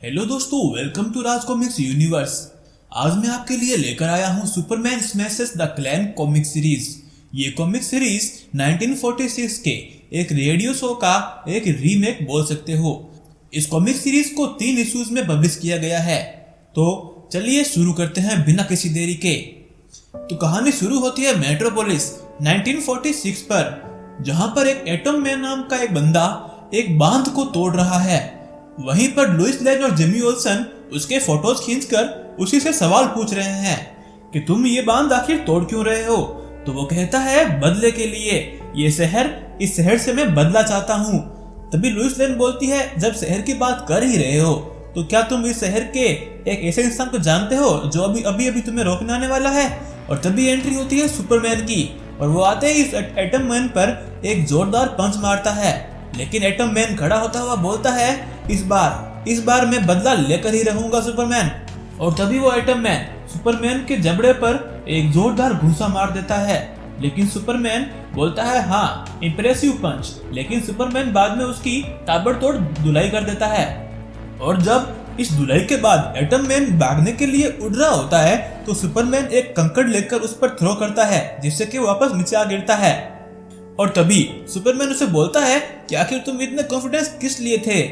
Hello दोस्तों, welcome to Raj comics universe. आज मैं आपके लिए लेकर आया हूँ Superman smashes the clan comic series. ये कॉमिक सीरीज 1946 के एक रेडियो शो का एक रीमेक बोल सकते हो। इस कॉमिक सीरीज को 3 इश्यूज में पब्लिश किया गया है। तो चलिए शुरू करते हैं बिना किसी देरी के। तो कहानी शुरू होती है मेट्रोपोलिस 1946 पर, जहां पर एक एटम मैन नाम का एक बंदा एक बांध को तोड़ रहा है। वहीं पर लुइस लेन और जिमी ओल्सन उसके फोटोज खींचकर उसी से सवाल पूछ रहे हैं कि तुम ये बांध आखिर तोड़ क्यों रहे हो। तो वो कहता है बदले के लिए, इस शहर से मैं बदला चाहता हूँ। तभी लुइस लेन बोलती है, जब शहर की बात कर ही रहे हो तो क्या तुम इस शहर के एक ऐसे इंसान को जानते हो जो अभी तुम्हें रोकने आने वाला है। और तभी एंट्री होती है सुपरमैन की, और वो आते ही इस एटम मैन पर एक जोरदार पंच मारता है। लेकिन एटम मैन खड़ा होता हुआ बोलता है, इस बार मैं बदला लेकर ही रहूंगा सुपरमैन। और तभी वो एटम मैन सुपरमैन के जबड़े पर एक जोरदार घूंसा मार देता है। लेकिन सुपरमैन बोलता है हाँ, इंप्रेसिव पंच। लेकिन सुपरमैन बाद में उसकी ताबड़तोड़ धुलाई कर देता है। और जब इस धुलाई के बाद एटम मैन भागने के लिए उड़ रहा होता है तो सुपरमैन एक कंकड़ लेकर उस पर थ्रो करता है, जिससे कि वापस नीचे आ गिरता है। और तभी सुपरमैन उसे बोलता है कि आखिर तुम इतने कॉन्फिडेंस किस लिए थे।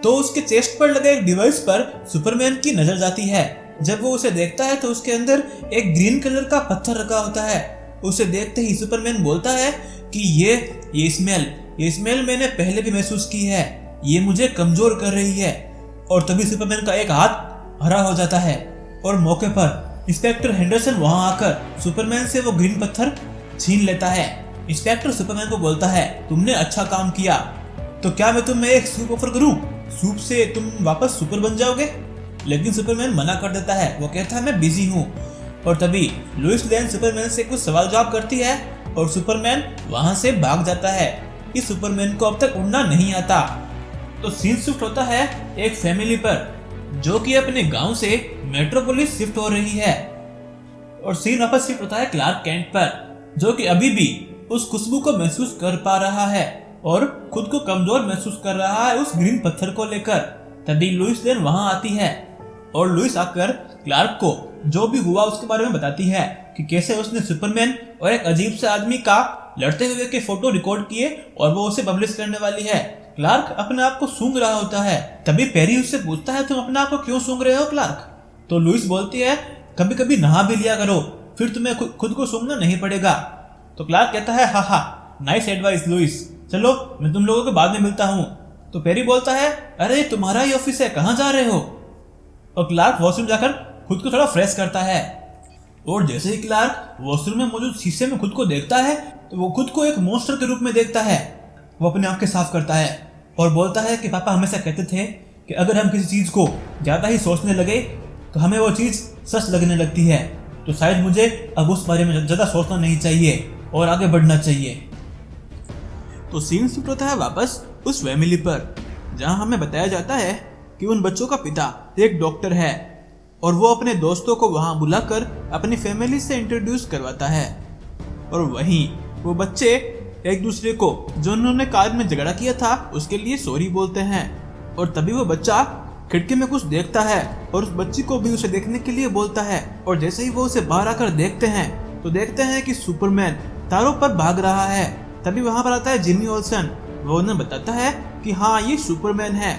तो उसके चेस्ट पर लगे एक डिवाइस पर सुपरमैन की नजर जाती है। जब वो उसे देखता है तो उसके अंदर एक ग्रीन कलर का पत्थर रखा होता है। उसे देखते ही सुपरमैन बोलता है कि ये स्मेल मैंने पहले भी महसूस की है, ये मुझे कमजोर कर रही है। और तभी सुपरमैन का एक हाथ हरा हो जाता है और मौके पर इंस्पेक्टर हेंडरसन वहां आकर सुपरमैन से वो ग्रीन पत्थर छीन लेता है। इंस्पेक्टर सुपरमैन को बोलता है, तुमने अच्छा काम किया, तो क्या मैं तुम्हें एक सूप ऑफर करूं? सूप से तुम वापस सुपर बन जाओगे। लेकिन सुपरमैन मना कर देता है, वो कहता है मैं बिजी हूँ। और तभी लुइस लेन सुपरमैन से कुछ सवाल जवाब करती है और सुपरमैन वहां से भाग जाता है। इस सुपरमैन को अब तक उड़ना नहीं आता। तो सीन शिफ्ट होता है एक फैमिली पर, जो कि अपने गांव से मेट्रोपोलिस शिफ्ट हो रही है। और सीन वापस शिफ्ट होता है क्लार्क कैंट पर, जो कि अभी भी उस खुशबू को महसूस कर पा रहा है और खुद को कमजोर महसूस कर रहा है उस ग्रीन पत्थर को लेकर। तभी लुइस लेन वहां आती है और लुइस आकर क्लार्क को जो भी हुआ उसके बारे में बताती है कि कैसे उसने सुपरमैन और एक अजीब से आदमी का लड़ते हुए के फोटो रिकॉर्ड किए और वो उसे पब्लिश करने वाली है। क्लार्क अपने आप को सूंघ रहा होता है। तभी पेरी उससे पूछता है, तुम अपने आप को क्यों सूंघ रहे हो क्लार्क? तो लुइस बोलती है, कभी कभी नहा भी लिया करो, फिर तुम्हें खुद को सूंघना नहीं पड़ेगा। तो क्लार्क कहता है, हाँ, नाइस एडवाइस लुइस, चलो मैं तुम लोगों को बाद में मिलता हूँ। तो पेरी बोलता है, अरे तुम्हारा ही ऑफिस है, कहाँ जा रहे हो? और क्लार्क वॉशरूम जाकर खुद को थोड़ा फ्रेश करता है। और जैसे ही क्लार्क वॉशरूम में मौजूद शीशे में खुद को देखता है तो वो खुद को एक मॉन्स्टर के रूप में देखता है। वो अपने आंखें साफ करता है और बोलता है कि पापा हमेशा कहते थे कि अगर हम किसी चीज को ज्यादा ही सोचने लगे तो हमें वो चीज सच लगने लगती है। तो शायद मुझे अब उस बारे में ज्यादा सोचना नहीं चाहिए और आगे बढ़ना चाहिए। तो सीन शिफ्ट होता है वापस उस फैमिली पर, जहां हमें बताया जाता है कि उन बच्चों का पिता एक डॉक्टर है और वो अपने दोस्तों को वहां बुलाकर अपनी फैमिली से इंट्रोड्यूस करवाता है। और वहीं वो बच्चे एक दूसरे को जो उन्होंने कार में झगड़ा किया था उसके लिए सॉरी बोलते हैं। और तभी वो बच्चा खिड़की में कुछ देखता है और उस बच्ची को भी उसे देखने के लिए बोलता है। और जैसे ही वो उसे बाहर आकर देखते हैं तो देखते हैं कि सुपरमैन तारों पर भाग रहा है। तभी वहां पर आता है जिमी ओल्सन। वो उन्हें बताता है कि हाँ, ये सुपरमैन है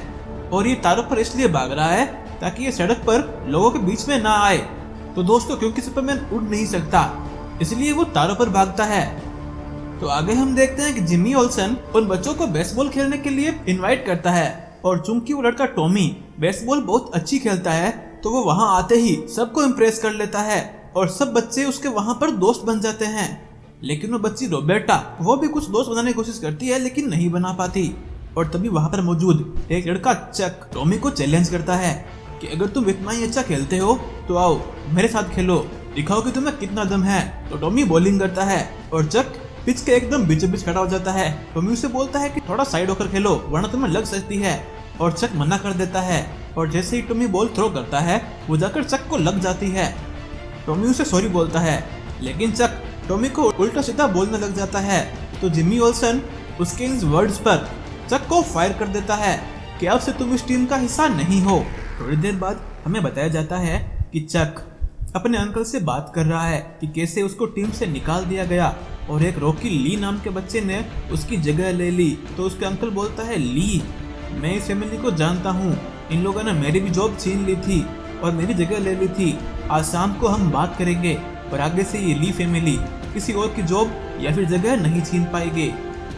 और ये तारों पर इसलिए भाग रहा है ताकि ये सड़क पर लोगों के बीच में ना आए। तो दोस्तों, क्योंकि सुपरमैन उड़ नहीं सकता इसलिए वो तारों पर भागता है। तो आगे हम देखते हैं कि जिमी ओल्सन उन बच्चों को बेसबॉल खेलने के लिए इनवाइट करता है। और चूंकि वो लड़का टॉमी बेसबॉल बहुत अच्छी खेलता है तो वो वहां आते ही सबको इम्प्रेस कर लेता है और सब बच्चे उसके वहां पर दोस्त बन जाते हैं। लेकिन वो बच्ची रोबर्टा वो भी कुछ दोस्त बनाने की कोशिश करती है लेकिन नहीं बना पाती। और तभी वहां पर मौजूद एक लड़का चक टॉमी को चैलेंज करता है कि अगर तुम इतना ही अच्छा खेलते हो तो आओ मेरे साथ खेलो, दिखाओ कि तुम्हें कितना दम है। तो टॉमी बॉलिंग करता है और चक पिच के एकदम बीचों बीच खड़ा हो जाता है। टॉमी उसे बोलता है कि थोड़ा साइड होकर खेलो वरना तुम्हें लग सकती है। और चक मना कर देता है। और जैसे ही टॉमी बॉल थ्रो करता है वो जाकर चक को लग जाती है। टॉमी उसे सॉरी बोलता है लेकिन चक टॉमी को उल्टा सीधा बोलने लग जाता है। तो जिमी ओल्सन उसके इन वर्ड्स पर चक को फायर कर देता है कि अब से तुम इस टीम का हिस्सा नहीं हो। थोड़ी देर बाद हमें बताया जाता है कि चक अपने अंकल से बात कर रहा है कि कैसे उसको टीम से निकाल दिया गया और एक रॉकी ली नाम के बच्चे ने उसकी जगह ले ली। तो उसके अंकल बोलता है, ली, मैं इस फैमिली को जानता हूँ, इन लोगों ने मेरी भी जॉब छीन ली थी और मेरी जगह ले ली थी। आज शाम को हम बात करेंगे और आगे से ये ली फैमिली किसी और की जॉब या फिर जगह नहीं छीन पाएगी।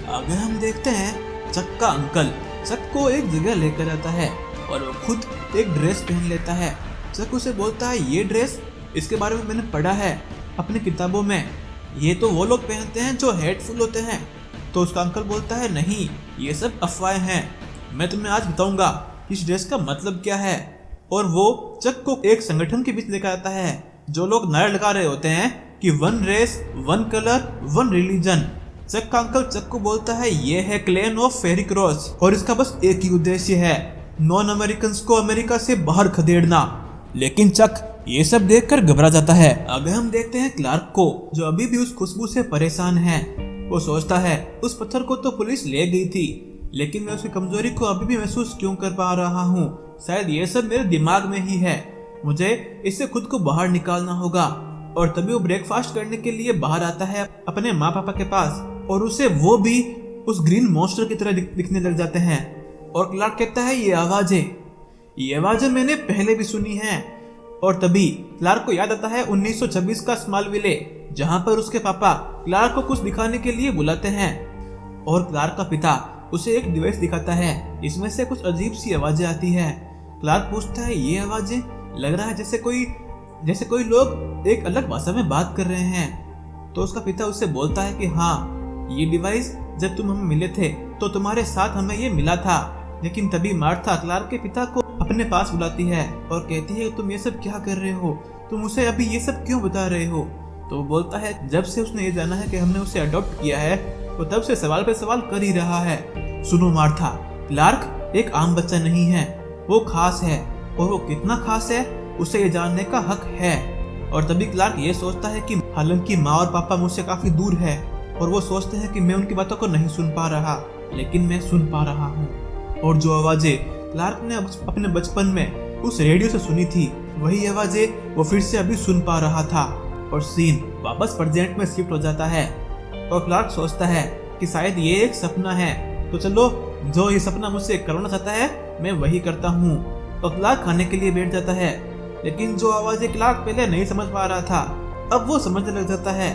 आगे हम देखते हैं चक का अंकल चक को एक जगह लेकर आता है और वो खुद एक ड्रेस पहन लेता है। चक उसे बोलता है, ये ड्रेस, इसके बारे में मैंने पढ़ा है अपनी किताबों में, ये तो वो लोग पहनते हैं जो हेडफुल होते हैं। तो उसका अंकल बोलता है, नहीं, ये सब अफवाहें हैं, मैं तुम्हें आज बताऊंगा इस ड्रेस का मतलब क्या है। और वो चक को एक संगठन के बीच लेकर आता है जो लोग नारे लगा रहे होते हैं कि 1 रेस 1 कलर 1 रिलीजन। चक का अंकल चक को बोलता है, ये है क्लैन ऑफ फेरी क्रॉस और इसका बस एक ही उद्देश्य है, नॉन अमेरिकन को अमेरिका से बाहर खदेड़ना। लेकिन चक ये सब देखकर घबरा जाता है। आगे हम देखते हैं क्लार्क को जो अभी भी उस खुशबू से परेशान है। वो सोचता है, उस पत्थर को तो पुलिस ले गई थी, लेकिन मैं उसकी कमजोरी को अभी भी महसूस क्यों कर पा रहा हूँ। शायद ये सब मेरे दिमाग में ही है, मुझे इससे खुद को बाहर निकालना होगा। और तभी वो ब्रेकफास्ट करने के लिए बाहर आता है अपने माँ पापा के पास और उसे वो भी उस ग्रीन मॉन्स्टर की तरह दिखने लग जाते हैं। और क्लार्क कहता है, ये आवाजें मैंने पहले भी सुनी हैं। और तभी क्लार्क को याद आता है 1926 का स्मॉलविले, जहां पर उसके पापा क्लार्क को कुछ दिखाने के लिए बुलाते हैं और क्लार्क का पिता उसे एक डिवाइस दिखाता है, इसमें से कुछ अजीब सी आवाजें आती है। क्लार्क पूछता है, ये आवाजें, लग रहा है जैसे कोई लोग एक अलग भाषा में बात कर रहे हैं। तो उसका पिता उससे बोलता है कि हाँ, ये डिवाइस जब तुम हमें मिले थे तो तुम्हारे साथ हमें ये मिला था। लेकिन तभी मार्था क्लार्क के पिता को अपने पास बुलाती है और कहती है, तुम ये सब क्या कर रहे हो, तुम उसे अभी ये सब क्यों बता रहे हो। तो वो बोलता है, जब से उसने ये जाना है कि हमने उसे अडॉप्ट किया है वो तब से सवाल पे सवाल कर ही रहा है। सुनो मार्था, क्लार्क एक आम बच्चा नहीं है, वो खास है और वो कितना खास है उसे ये जानने का हक है। और तभी क्लार्क ये सोचता है कि हालांकि माँ और पापा मुझसे काफी दूर है और वो सोचते हैं कि मैं उनकी बातों को नहीं सुन पा रहा, लेकिन मैं सुन पा रहा हूँ। और जो आवाजें क्लार्क ने अपने बचपन में उस रेडियो से सुनी थी, वही आवाजें वो फिर से अभी सुन पा रहा था। और सीन वापस प्रेजेंट में शिफ्ट हो जाता है और क्लार्क सोचता है कि शायद ये एक सपना है, तो चलो जो ये सपना मुझसे करवाना चाहता है मैं वही करता हूँ। तो क्लार्क खाने के लिए बैठ जाता है, लेकिन जो आवाजें क्लार्क पहले नहीं समझ पा रहा था अब वो समझने लग जाता है।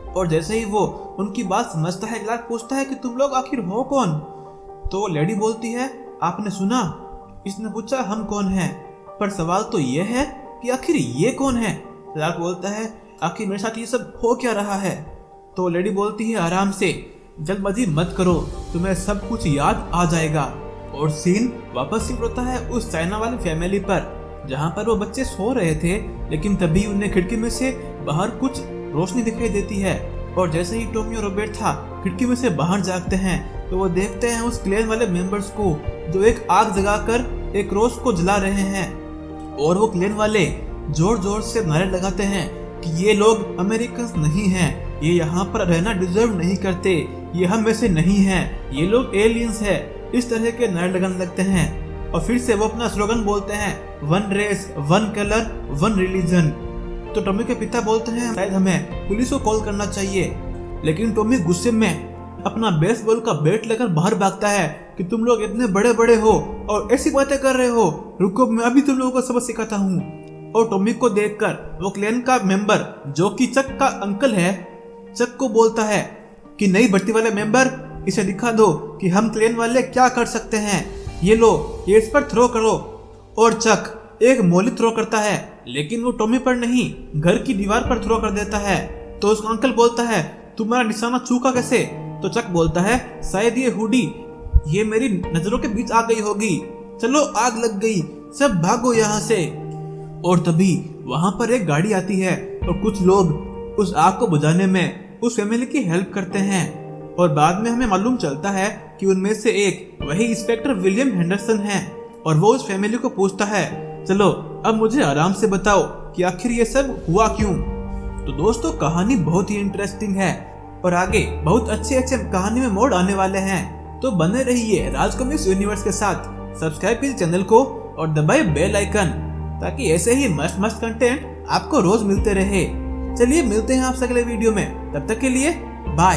और जैसे ही वो उनकी बात समझता है, क्लार्क पूछता है कि तुम लोग आखिर हो कौन। तो वो लेडी बोलती है, आपने सुना, इसने पूछा हम कौन हैं, पर सवाल तो ये है कि आखिर ये कौन है। क्लार्क बोलता है, आखिर मेरे साथ ये सब हो क्या रहा है। तो लेडी बोलती है, आराम से, जल्दबाजी मत करो, तुम्हें सब कुछ याद आ जाएगा। और सीन वापस शिफ्ट होता है उस चाइना वाली फैमिली पर, जहाँ पर वो बच्चे सो रहे थे, लेकिन तभी उन्हें खिड़की में से बाहर कुछ रोशनी दिखाई देती है। और जैसे ही टॉमी और रॉबर्ट था खिड़की में से बाहर जागते हैं तो वो देखते हैं उस क्लैन वाले मेंबर्स को जो एक आग जगाकर एक रोज को जला रहे हैं। और वो क्लैन वाले जोर जोर से नारे लगाते हैं कि ये लोग अमेरिकन नहीं हैं, ये यहाँ पर रहना डिजर्व नहीं करते, ये हम में से नहीं हैं, ये लोग एलियंस है। इस तरह के नारे लगाने लगते हैं और फिर से वो अपना स्लोगन बोलते हैं, 1 रेस 1 कलर 1 रिलीजन। तो टॉमी के पिता बोलते हैं, शायद हमें पुलिस को कॉल करना चाहिए। लेकिन टॉमी गुस्से में अपना बेसबॉल का बैट लेकर बाहर भागता है कि तुम लोग इतने बड़े बड़े हो और ऐसी बातें कर रहे हो, रुको मैं अभी तुम लोगों को सबक सिखाता हूँ। और टॉमी को देखकर वो क्लैन का मेंबर जो कि चक का अंकल है, चक को बोलता है कि नई भर्ती वाले मेंबर, इसे दिखा दो कि हम क्लैन वाले क्या कर सकते हैं, ये लो, ये इस पर थ्रो करो। और चक एक मोली थ्रो करता है, लेकिन वो टॉमी पर नहीं, घर की दीवार पर थ्रो कर देता है। तो उसका अंकल बोलता है, तुम्हारा निशाना चूका कैसे। तो चक बोलता है, शायद ये हुडी ये मेरी नजरों के बीच आ गई होगी, चलो आग लग गई, सब भागो यहाँ से। और तभी वहां पर एक गाड़ी आती है और कुछ लोग उस आग को बुझाने में उस फैमिली की हेल्प करते हैं। और बाद में हमें मालूम चलता है कि उनमें से एक वही इंस्पेक्टर विलियम हेंडरसन है और वो उस फैमिली को पूछता है, चलो अब मुझे आराम से बताओ कि आखिर ये सब हुआ क्यों। तो दोस्तों कहानी बहुत ही इंटरेस्टिंग है और आगे बहुत अच्छे अच्छे कहानी में मोड़ आने वाले हैं, तो बने रहिए राज कॉमिक्स यूनिवर्स के साथ। सब्सक्राइब कीजिए चैनल को और दबाए बेल आइकन ताकि ऐसे ही मस्त मस्त कंटेंट आपको रोज मिलते रहे। चलिए मिलते हैं आपसे अगले वीडियो में, तब तक के लिए बाय।